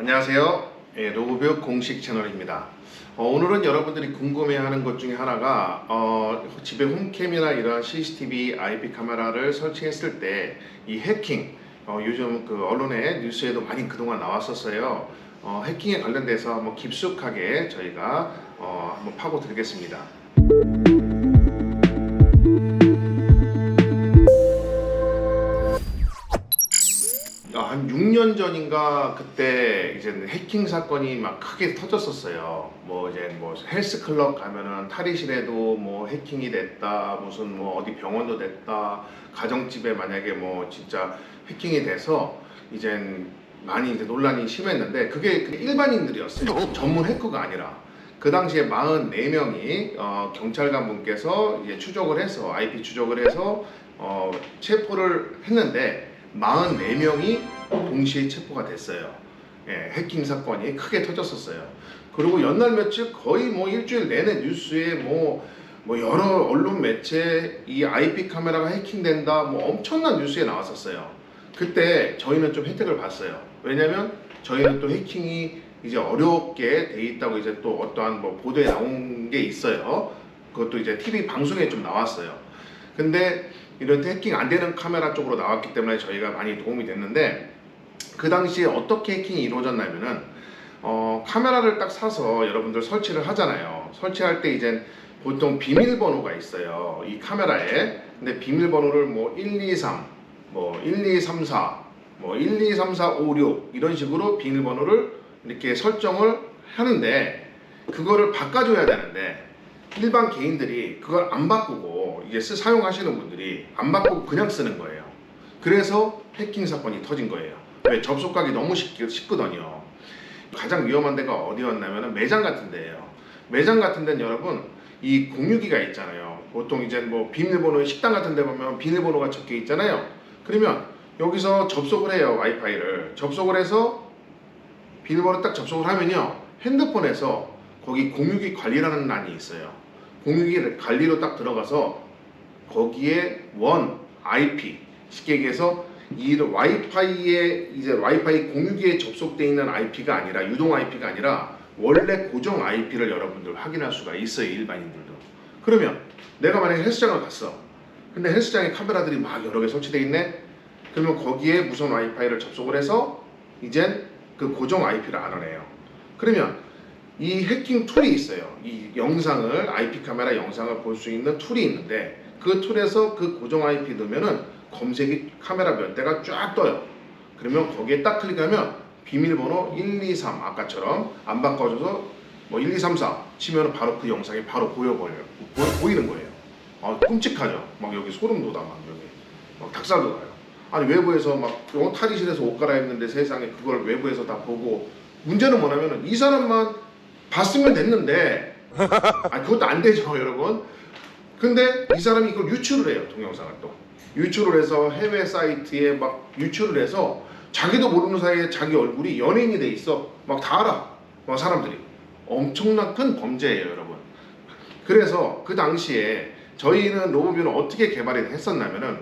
안녕하세요. 로고뷰 공식 채널입니다. 오늘은 여러분들이 궁금해하는 것 중에 하나가 집에 홈캠이나 이런 CCTV, IP 카메라를 설치했을 때 이 해킹, 요즘 그 언론에 뉴스에도 많이 그동안 나왔었어요. 해킹에 관련돼서 한번 깊숙하게 저희가 한번 파고들겠습니다. 한 6년 전인가 그때 이제 해킹 사건이 막 크게 터졌었어요. 이제 헬스클럽 가면은 탈의실에도 뭐 해킹이 됐다, 무슨 어디 병원도 됐다, 가정집에 만약에 진짜 해킹이 돼서 이젠 많이 이제 논란이 심했는데 그게 일반인들이었어요. 전문 해커가 아니라. 그 당시에 44명이 경찰관 분께서 이제 추적을 해서 IP 추적을 해서 체포를 했는데 44명이 동시에 체포가 됐어요. 해킹 사건이 크게 터졌었어요. 그리고 연날 며칠 거의 일주일 내내 뉴스에 여러 언론 매체 이 IP 카메라가 해킹된다 엄청난 뉴스에 나왔었어요. 그때 저희는 좀 혜택을 봤어요. 왜냐면 저희는 또 해킹이 이제 어렵게 돼 있다고 이제 또 어떠한 보도에 나온 게 있어요. 그것도 이제 TV 방송에 좀 나왔어요. 근데 이런 해킹 안 되는 카메라 쪽으로 나왔기 때문에 저희가 많이 도움이 됐는데, 그 당시에 어떻게 해킹이 이루어졌냐면은 카메라를 딱 사서 여러분들 설치를 하잖아요. 설치할 때 이제 보통 비밀번호가 있어요, 이 카메라에. 근데 비밀번호를 123, 1234, 123456 이런 식으로 비밀번호를 이렇게 설정을 하는데, 그거를 바꿔줘야 되는데 일반 개인들이 그걸 안 바꾸고 이게 사용하시는 분들이 안 바꾸고 그냥 쓰는 거예요. 그래서 해킹 사건이 터진 거예요. 왜? 접속하기 너무 쉽거든요. 가장 위험한 데가 어디였냐면 매장 같은 데예요. 매장 같은 데는 여러분 이 공유기가 있잖아요. 보통 이제 비밀번호, 식당 같은 데 보면 비밀번호가 적혀 있잖아요. 그러면 여기서 접속을 해요. 와이파이를 접속을 해서 비밀번호 딱 접속을 하면요, 핸드폰에서 거기 공유기 관리라는欄이 있어요. 공유기 관리로 딱 들어가서 거기에 원 IP, 쉽게 얘기해서 이 와이파이에 이제 와이파이 공유기에 접속되어 있는 IP가 아니라, 유동 IP가 아니라 원래 고정 IP를 여러분들 확인할 수가 있어요, 일반인들도. 그러면 내가 만약에 헬스장을 갔어. 근데 헬스장에 카메라들이 막 여러 개 설치되어 있네. 그러면 거기에 무선 와이파이를 접속을 해서 이젠 그 고정 IP를 알아내요. 그러면 이 해킹 툴이 있어요. 이 영상을, IP 카메라 영상을 볼 수 있는 툴이 있는데, 그 툴에서 그 고정 IP 넣으면은 검색이 카메라 몇 대가 쫙 떠요. 그러면 거기에 딱 클릭하면 비밀번호 123, 아까처럼 안 바꿔줘서 1234 치면은 바로 그 영상이 바로 보이는 거예요. 끔찍하죠. 여기 소름 돋아, 여기 닭살 돋아요. 아니, 외부에서 탈의실에서 옷 갈아입는데 세상에 그걸 외부에서 다 보고. 문제는 뭐냐면 이 사람만 봤으면 됐는데 그것도 안 되죠, 여러분. 근데 이 사람이 이걸 유출을 해요. 동영상을 또 유출을 해서 해외 사이트에 유출을 해서 자기도 모르는 사이에 자기 얼굴이 연예인이 돼 있어. 다 알아. 사람들이. 엄청난 큰 범죄예요, 여러분. 그래서 그 당시에 저희는 로보뷰는 어떻게 개발이 했었냐면은,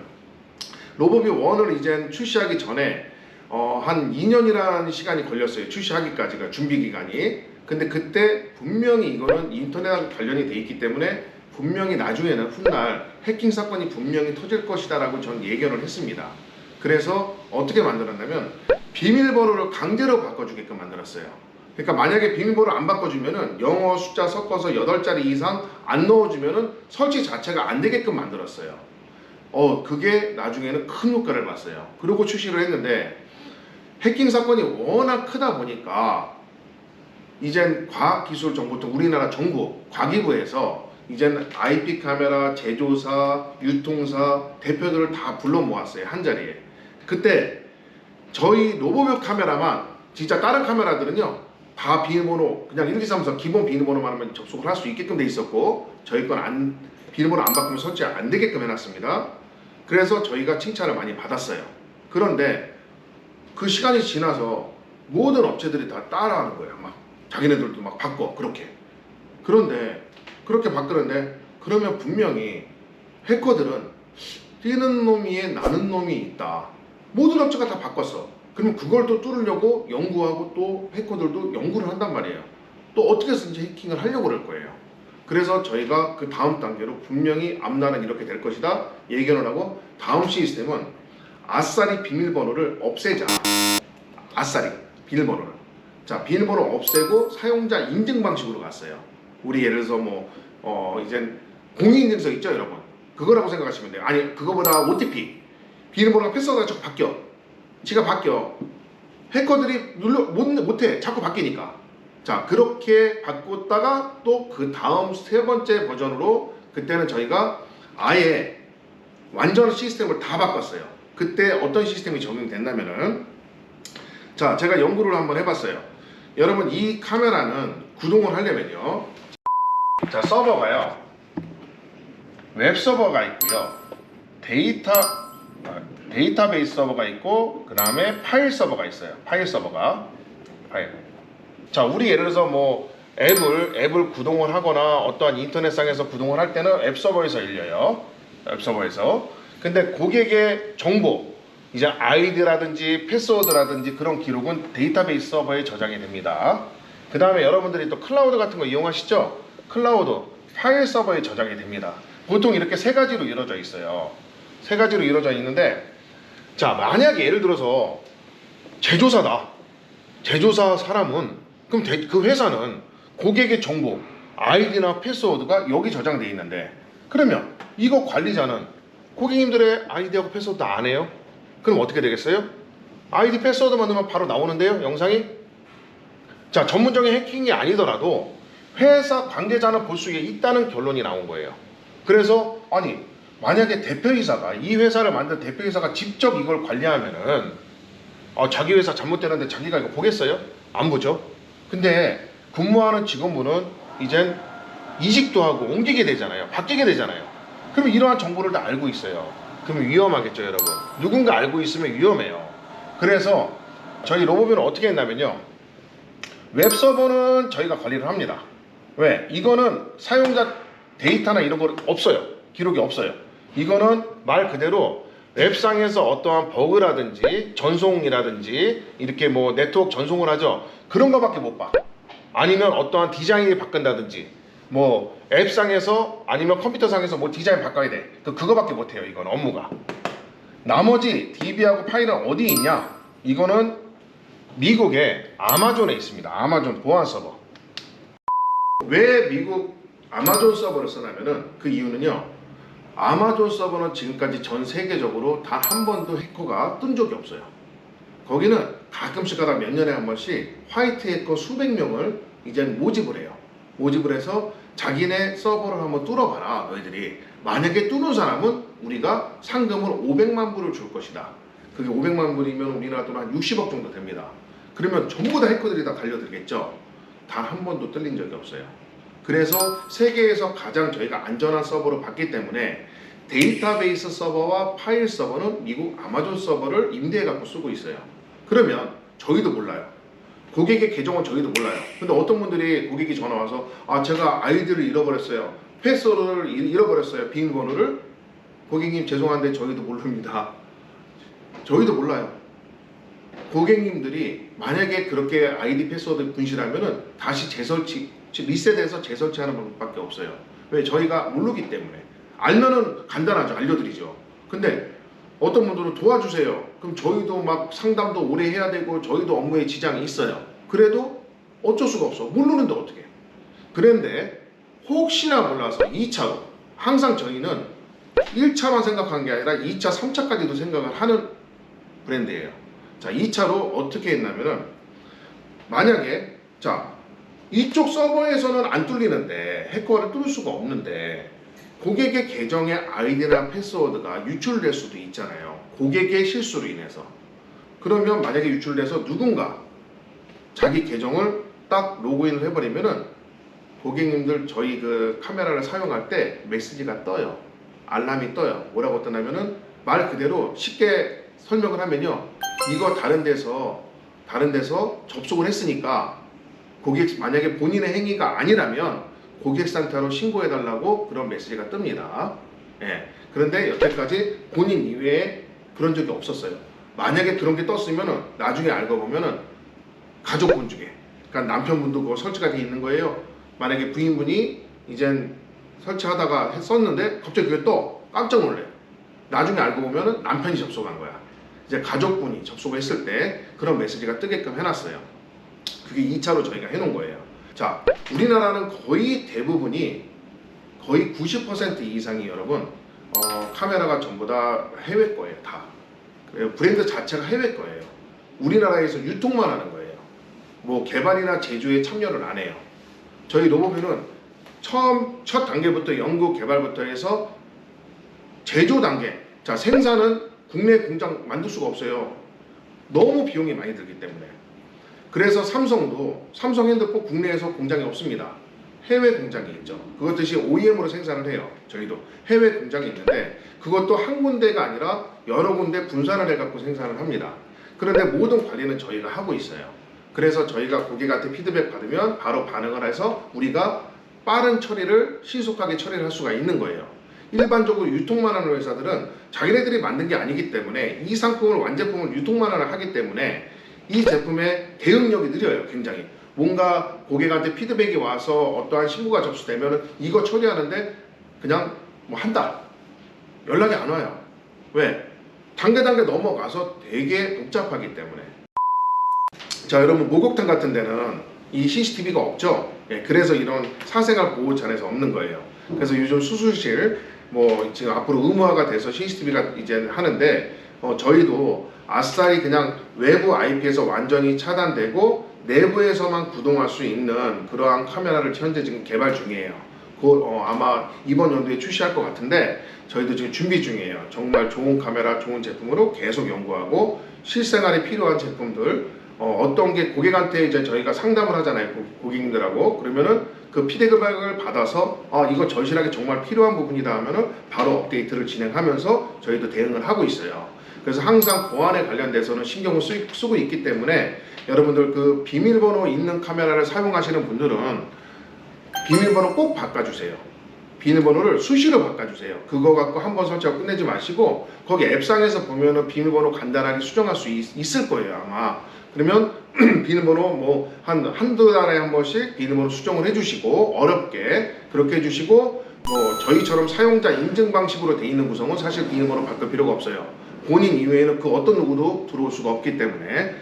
로보뷰 1을 이제 출시하기 전에 한 2년이라는 시간이 걸렸어요. 출시하기까지가, 준비 기간이. 근데 그때 분명히 이거는 인터넷과 관련이 돼 있기 때문에 분명히 나중에는 훗날 해킹 사건이 분명히 터질 것이다 라고 전 예견을 했습니다. 그래서 어떻게 만들었냐면 비밀번호를 강제로 바꿔주게끔 만들었어요. 그러니까 만약에 비밀번호를 안 바꿔주면은 영어 숫자 섞어서 8자리 이상 안 넣어주면은 설치 자체가 안 되게끔 만들었어요. 그게 나중에는 큰 효과를 봤어요. 그리고 출시를 했는데, 해킹 사건이 워낙 크다 보니까 이젠 과학기술정보통 우리나라 정부 과기부에서 이제는 IP 카메라 제조사, 유통사 대표들을 다 불러 모았어요, 한 자리에. 그때 저희 로보뷰 카메라만, 진짜 다른 카메라들은요 다 비밀번호 그냥 1234 기본 비밀번호만 하면 접속을 할 수 있게끔 돼 있었고, 저희 건 비밀번호 안 바꾸면 설치 안 되게끔 해놨습니다. 그래서 저희가 칭찬을 많이 받았어요. 그런데 그 시간이 지나서 모든 업체들이 다 따라하는 거예요. 자기네들도 바꿔, 그렇게. 그런데 그렇게 바꾸는데, 그러면 분명히 해커들은 뛰는 놈 위에 나는 놈이 있다. 모든 업체가 다 바꿨어. 그러면 그걸 또 뚫으려고 연구하고 또 해커들도 연구를 한단 말이에요. 또 어떻게 해서든지 해킹을 하려고 그럴 거예요. 그래서 저희가 그 다음 단계로 분명히 앞날은 이렇게 될 것이다 예견을 하고, 다음 시스템은 아싸리 비밀번호를 없애자. 아싸리 비밀번호를. 자, 비밀번호 없애고 사용자 인증 방식으로 갔어요. 우리 예를 들어서 이젠 공인인증서 있죠 여러분, 그거라고 생각하시면 돼요. 아니 그거보다 OTP 비밀번호가 패스워드가 자꾸 바뀌어. 지가 바뀌어. 해커들이 못해. 자꾸 바뀌니까. 자, 그렇게 바꿨다가 또 그 다음 세 번째 버전으로, 그때는 저희가 아예 완전 시스템을 다 바꿨어요. 그때 어떤 시스템이 적용됐냐면은, 자, 제가 연구를 한번 해봤어요. 여러분, 이 카메라는 구동을 하려면요, 자, 서버가요, 웹 서버가 있고요, 데이터베이스 서버가 있고, 그 다음에 파일 서버가 있어요. 파일. 자, 우리 예를 들어서 앱을 구동을 하거나 어떠한 인터넷상에서 구동을 할 때는 앱 서버에서 열려요. 앱 서버에서. 근데 고객의 정보, 이제 아이디라든지 패스워드라든지 그런 기록은 데이터베이스 서버에 저장이 됩니다. 그 다음에 여러분들이 또 클라우드 같은 거 이용하시죠? 클라우드 파일 서버에 저장이 됩니다. 보통 이렇게 세 가지로 이루어져 있어요. 세 가지로 이루어져 있는데, 자, 만약에 예를 들어서 제조사다. 제조사 사람은, 그럼 그 회사는 고객의 정보, 아이디나 패스워드가 여기 저장되어 있는데, 그러면 이거 관리자는 고객님들의 아이디하고 패스워드 안 해요? 그럼 어떻게 되겠어요? 아이디 패스워드만 넣으면 바로 나오는데요, 영상이? 자, 전문적인 해킹이 아니더라도 회사 관계자는 볼 수 있다는 결론이 나온 거예요. 그래서 아니, 만약에 대표이사가, 이 회사를 만든 대표이사가 직접 이걸 관리하면은 자기 회사 잘못되는데 자기가 이거 보겠어요? 안 보죠. 근데 근무하는 직원분은 이젠 이직도 하고 옮기게 되잖아요. 바뀌게 되잖아요. 그럼 이러한 정보를 다 알고 있어요. 그러면 위험하겠죠 여러분. 누군가 알고 있으면 위험해요. 그래서 저희 로보뷰는 어떻게 했냐면요, 웹서버는 저희가 관리를 합니다. 왜? 이거는 사용자 데이터나 이런 거 없어요. 기록이 없어요. 이거는 말 그대로 웹상에서 어떠한 버그라든지 전송이라든지 이렇게 네트워크 전송을 하죠. 그런 거밖에 못 봐. 아니면 어떠한 디자인이 바꾼다든지, 앱상에서 아니면 컴퓨터상에서 디자인 바꿔야 돼. 그거밖에 못 해요. 이건 업무가. 나머지 DB하고 파일은 어디 있냐? 이거는 미국의 아마존에 있습니다. 아마존 보안 서버. 왜 미국 아마존 서버를 쓰냐면은, 그 이유는요, 아마존 서버는 지금까지 전 세계적으로 단 한 번도 해커가 뜬 적이 없어요. 거기는 가끔씩 하다 몇 년에 한 번씩 화이트 해커 수백 명을 이제 모집을 해요. 모집을 해서 자기네 서버를 한번 뚫어봐라 너희들이. 만약에 뚫은 사람은 우리가 상금을 500만 불을 줄 것이다. 그게 500만 불이면 우리나라 돈 한 60억 정도 됩니다. 그러면 전부 다 해커들이 다 달려들겠죠. 단 한 번도 뚫린 적이 없어요. 그래서 세계에서 가장 저희가 안전한 서버로 봤기 때문에 데이터베이스 서버와 파일 서버는 미국 아마존 서버를 임대해 갖고 쓰고 있어요. 그러면 저희도 몰라요. 고객의 계정은 저희도 몰라요. 근데 어떤 분들이 고객이 전화 와서 제가 아이디를 잃어버렸어요. 패스워드를 잃어버렸어요. 비밀번호를. 고객님 죄송한데 저희도 모릅니다. 저희도 몰라요. 고객님들이 만약에 그렇게 아이디 패스워드 분실하면은 다시 재설치, 리셋해서 재설치하는 방법밖에 없어요. 왜? 저희가 모르기 때문에. 알면은 간단하죠. 알려드리죠. 근데 어떤 분들은 도와주세요. 그럼 저희도 막 상담도 오래 해야 되고 저희도 업무에 지장이 있어요. 그래도 어쩔 수가 없어. 모르는데 어떻게. 그런데 혹시나 몰라서 2차로, 항상 저희는 1차만 생각한 게 아니라 2차, 3차까지도 생각을 하는 브랜드예요. 자, 2차로 어떻게 했냐면은, 만약에 이쪽 서버에서는 안 뚫리는데, 해커를 뚫을 수가 없는데 고객의 계정의 아이디나 패스워드가 유출될 수도 있잖아요. 고객의 실수로 인해서. 그러면 만약에 유출돼서 누군가 자기 계정을 딱 로그인을 해버리면은 고객님들 저희 그 카메라를 사용할 때 메시지가 떠요. 알람이 떠요. 뭐라고 뜨냐면은, 말 그대로 쉽게 설명을 하면요, 이거 다른 데서 접속을 했으니까 고객, 만약에 본인의 행위가 아니라면 고객센터로 신고해달라고 그런 메시지가 뜹니다. 예. 그런데 여태까지 본인 이외에 그런 적이 없었어요. 만약에 그런 게 떴으면은 나중에 알고 보면은 가족분 중에, 그러니까 남편분도 그거 설치가 돼 있는 거예요. 만약에 부인분이 이젠 설치하다가 썼는데 갑자기 그게 또 깜짝 놀래. 나중에 알고 보면은 남편이 접속한 거야. 이제 가족분이 접속했을 때 그런 메시지가 뜨게끔 해놨어요. 그게 2차로 저희가 해놓은 거예요. 자, 우리나라는 거의 대부분이 거의 90% 이상이 여러분 카메라가 전부 다 해외 거예요. 다. 브랜드 자체가 해외 거예요. 우리나라에서 유통만 하는 거예요. 뭐 개발이나 제조에 참여를 안 해요. 저희 로보뷰는 첫 단계부터 연구 개발부터 해서 제조 단계, 자 생산은 국내 공장 만들 수가 없어요. 너무 비용이 많이 들기 때문에. 그래서 삼성도 삼성 핸드폰 국내에서 공장이 없습니다. 해외 공장이 있죠. 그것듯이 OEM으로 생산을 해요. 저희도 해외 공장이 있는데 그것도 한 군데가 아니라 여러 군데 분산을 해갖고 생산을 합니다. 그런데 모든 관리는 저희가 하고 있어요. 그래서 저희가 고객한테 피드백 받으면 바로 반응을 해서 우리가 빠른 처리를 신속하게 처리를 할 수가 있는 거예요. 일반적으로 유통만 하는 회사들은 자기네들이 만든 게 아니기 때문에 이 상품을 완제품을 유통만 하기 때문에 이 제품의 대응력이 느려요. 굉장히 뭔가 고객한테 피드백이 와서 어떠한 신고가 접수되면 이거 처리하는데 그냥 뭐 한 달 연락이 안 와요. 왜? 단계 넘어가서 되게 복잡하기 때문에. 자, 여러분 목욕탕 같은 데는 이 CCTV가 없죠. 예, 그래서 이런 사생활 보호처에서 없는 거예요. 그래서 요즘 수술실 뭐 지금 앞으로 의무화가 돼서 CCTV가 이제 하는데 저희도 아싸리 그냥 외부 IP에서 완전히 차단되고 내부에서만 구동할 수 있는 그러한 카메라를 현재 지금 개발 중이에요. 아마 이번 연도에 출시할 것 같은데 저희도 지금 준비 중이에요. 정말 좋은 카메라, 좋은 제품으로 계속 연구하고 실생활에 필요한 제품들 어떤 게 고객한테 이제 저희가 상담을 하잖아요. 고객님들하고. 그러면은 그 피드백을 받아서 이거 절실하게 정말 필요한 부분이다 하면은 바로 업데이트를 진행하면서 저희도 대응을 하고 있어요. 그래서 항상 보안에 관련돼서는 신경을 쓰고 있기 때문에 여러분들 그 비밀번호 있는 카메라를 사용하시는 분들은 비밀번호 꼭 바꿔주세요. 비밀번호를 수시로 바꿔주세요. 그거 갖고 한번 설치하고 끝내지 마시고 거기 앱상에서 보면은 비밀번호 간단하게 수정할 수 있을 거예요 아마. 그러면 비밀번호 뭐 한두 달에 한 번씩 비밀번호 수정을 해주시고 어렵게 그렇게 해주시고 뭐 저희처럼 사용자 인증 방식으로 돼 있는 구성은 사실 비밀번호 바꿀 필요가 없어요. 본인 이외에는 그 어떤 누구도 들어올 수가 없기 때문에.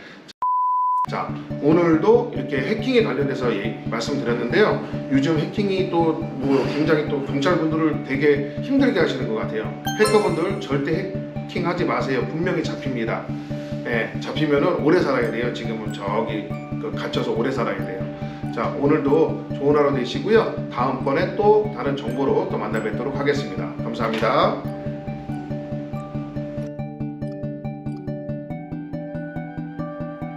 자, 오늘도 이렇게 해킹에 관련돼서 말씀드렸는데요. 요즘 해킹이 또 뭐 굉장히 또 경찰분들을 되게 힘들게 하시는 것 같아요. 해커분들 절대 해킹하지 마세요. 분명히 잡힙니다. 네, 잡히면은 오래 살아야 돼요. 지금은 저기 갇혀서 오래 살아야 돼요. 자, 오늘도 좋은 하루 되시고요. 다음번에 또 다른 정보로 또 만나 뵙도록 하겠습니다. 감사합니다.